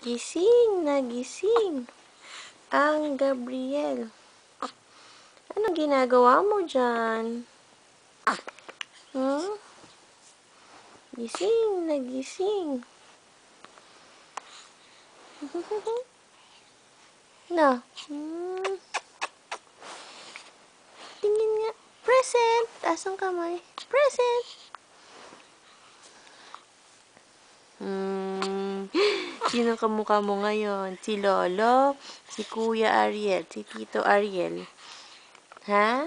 Gising na gising ang Gabriel. Anong ginagawa mo dyan? Hmm? Gising na gising. Na. Tingin nga. Present. Taas ang kamay. Present. Sino kamukha mo ngayon? Si Lolo? Si Kuya Ariel? Si Tito Ariel? Ha?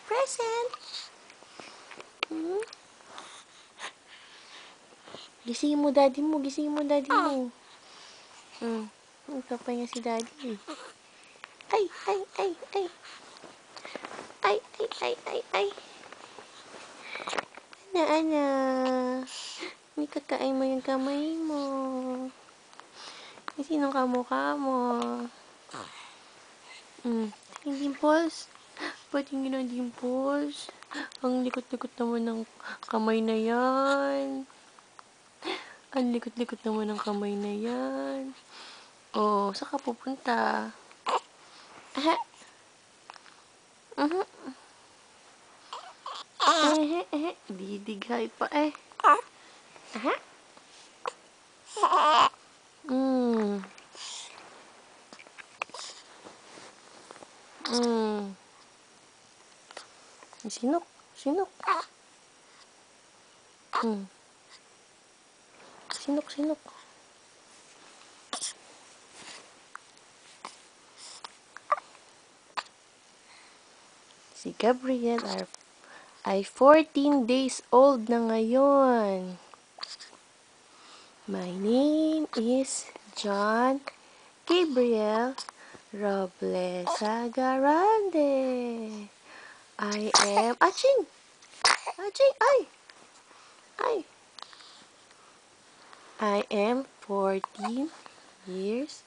Present. Gisingin mo daddy mo. Gisingin mo daddy mo. Nagpapahinga si daddy. Ay, ay, ay, ay. Ay, ay, ay, ay, ay. Ana. May kakain mo yung kamay mo. Sinong kamukha mo? Yung dimples? Patingin ang dimples. Ang likot-likot naman ng kamay na yan. Ang likot-likot naman ng kamay na yan. Oh, saan ka pupunta? Aha. Didighay pa eh. Aha. Sinok. Sinok. Sinok, sinok. Si Gabriel ay 14 days old na ngayon. My name is John Gabriel Robles Agarande. I am... Aching! Aching! Ay! Ay! I am 14 years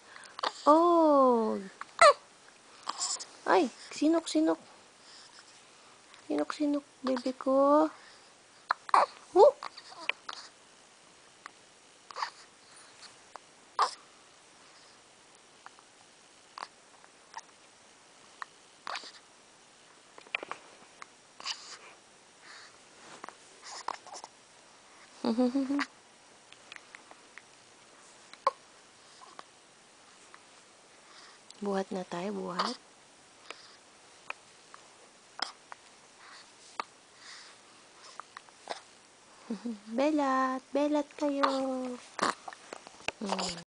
old. Ay! Sinok, sinok. Sinok, sinok, bebe ko. Oh! Buhat na tayo, buhat. Belat, belat kayo.